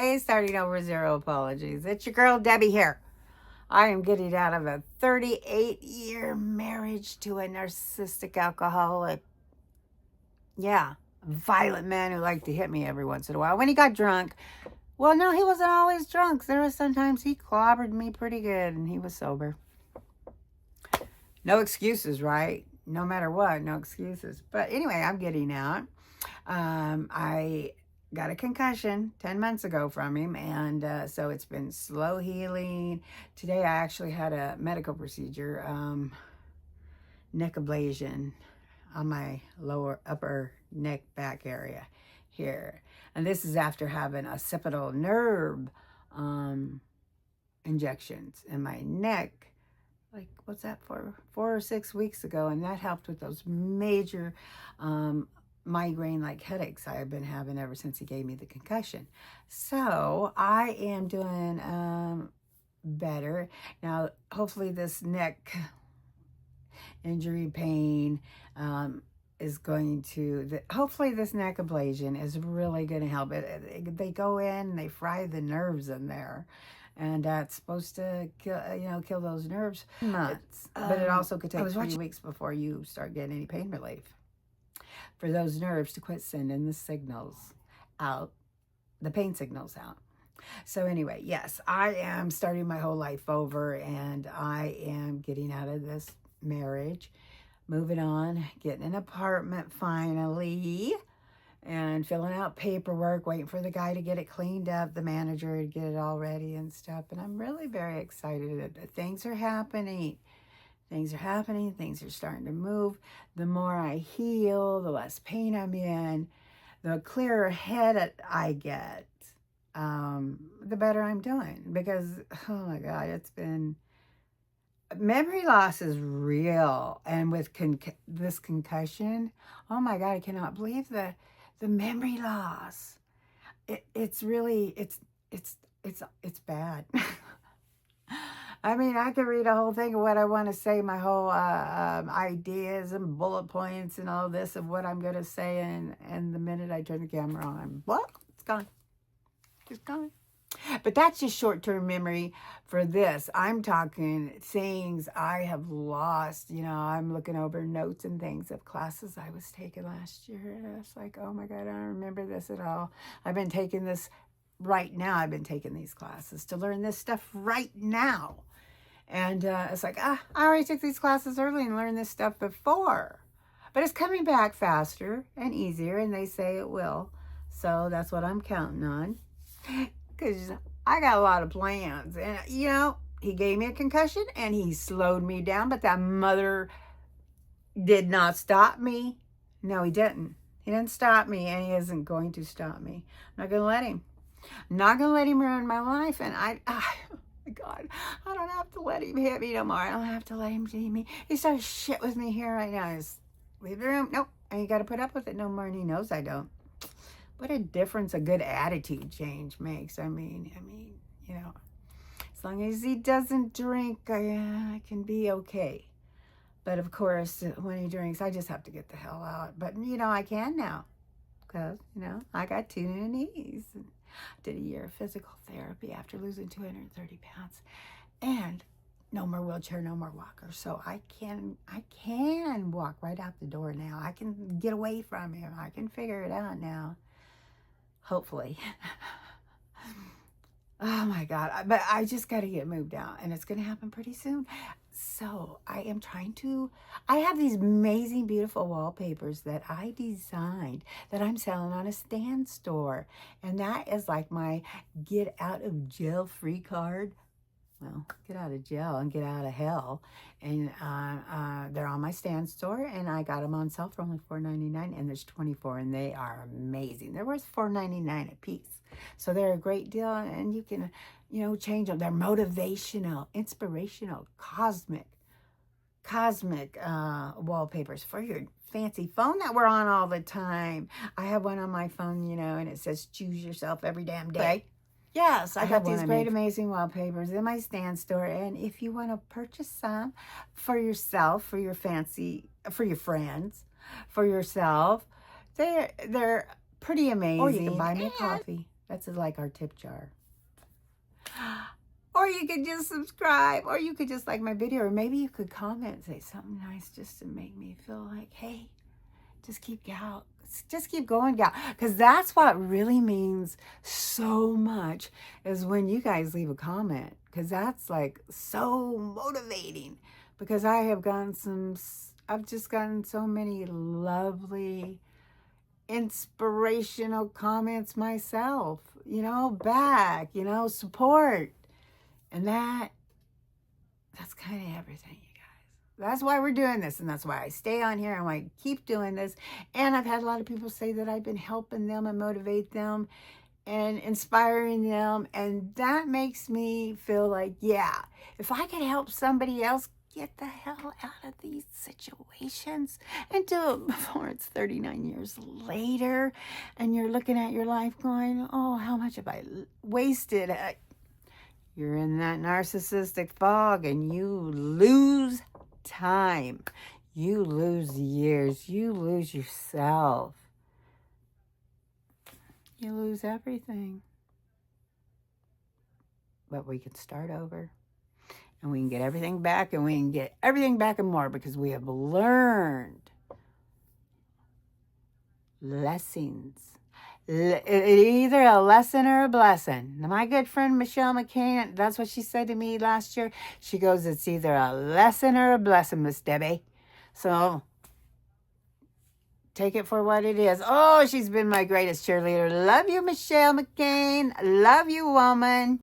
Hey, starting over, zero apologies. It's your girl, Debbie here. I am getting out of a 38-year marriage to a narcissistic alcoholic. Yeah, violent man who liked to hit me every once in a while. When he got drunk, well, no, he wasn't always drunk. There was sometimes he clobbered me pretty good and he was sober. No excuses, right? No matter what, no excuses. But anyway, I'm getting out. I got a concussion 10 months ago from him, and so it's been slow healing. Today I actually had a medical procedure, neck ablation on my upper neck back area here. And this is after having occipital nerve injections in my neck. Like, what's that for? 4 or 6 weeks ago, and that helped with those major migraine-like headaches I have been having ever since he gave me the concussion. So I am doing better. Now, hopefully this neck injury pain is going to, hopefully this neck ablation is really going to help. They go in and they fry the nerves in there. And that's supposed to kill those nerves months. But it also could take 3 weeks before you start getting any pain relief. For those nerves to quit sending the signals out, the pain signals out. So anyway, yes, I am starting my whole life over, and I am getting out of this marriage, moving on, getting an apartment finally, and filling out paperwork, waiting for the guy to get it cleaned up, the manager to get it all ready and stuff. And I'm really very excited that things are happening. Things are happening. Things are starting to move. The more I heal, the less pain I'm in, the clearer head I get, the better I'm doing. Because, oh my God, it's been... memory loss is real. And with this concussion, oh my God, I cannot believe the memory loss. It's really, it's bad. I mean, I could read a whole thing of what I want to say, my whole ideas and bullet points and all this of what I'm going to say. And the minute I turn the camera on, what? It's gone. It's gone. But that's just short-term memory for this. I'm talking things I have lost. You know, I'm looking over notes and things of classes I was taking last year. And it's like, oh my God, I don't remember this at all. I've been taking this right now. I've been taking these classes to learn this stuff right now. And it's like, I already took these classes early and learned this stuff before. But it's coming back faster and easier, and they say it will. So that's what I'm counting on. Because I got a lot of plans. And, you know, he gave me a concussion and he slowed me down. But that mother did not stop me. No, he didn't. He didn't stop me, and he isn't going to stop me. I'm not going to let him. I'm not going to let him ruin my life. And oh my God, I don't have to let him hit me no more. I don't have to let him see me. He starts shit with me here right now. Just leave the room. Nope. I ain't got to put up with it no more. And he knows I don't. What a difference a good attitude change makes. I mean, you know, as long as he doesn't drink, I can be okay. But of course, when he drinks, I just have to get the hell out. But, you know, I can now. Because, you know, I got 2 new knees. And I did a year of physical therapy after losing 230 pounds. And no more wheelchair, no more walker. So I can walk right out the door now. I can get away from him. I can figure it out now. Hopefully. Oh my God. But I just got to get moved out, and it's going to happen pretty soon. So I have these amazing, beautiful wallpapers that I designed that I'm selling on a stand store. And that is like my get out of jail free card. Well, get out of jail and get out of hell. And they're on my stand store, and I got them on sale for only $4.99, and there's 24, and they are amazing. They're worth $4.99 a piece. So they're a great deal, and you can, you know, change them. They're motivational, inspirational, cosmic wallpapers for your fancy phone that we're on all the time. I have one on my phone, you know, and it says choose yourself every damn day. Yes, I got these great, amazing wallpapers in my stand store. And if you want to purchase some for yourself, for your friends, for yourself, they're pretty amazing. Or you can buy me a coffee. That's like our tip jar. Or you could just subscribe, or you could just like my video, or maybe you could comment and say something nice just to make me feel like, hey, just keep going, gal. Because that's what really means so much, is when you guys leave a comment. Because that's like so motivating. Because I've just gotten so many lovely, inspirational comments myself, back, support. And that's kind of everything, you guys. That's why we're doing this, and that's why I stay on here and why I keep doing this. And I've had a lot of people say that I've been helping them and motivate them and inspiring them, and that makes me feel like, yeah, if I could help somebody else get the hell out of these situations and do it before it's 39 years later, and you're looking at your life going, oh, how much have I wasted? You're in that narcissistic fog, and you lose time. You lose years. You lose yourself. You lose everything. But we can start over, and we can get everything back, and we can get everything back and more, because we have learned lessons. Either a lesson or a blessing. Now, my good friend Michelle McCain, that's what she said to me last year. She goes, it's either a lesson or a blessing, Miss Debbie. So take it for what it is. Oh, she's been my greatest cheerleader. Love you, Michelle McCain. Love you, woman.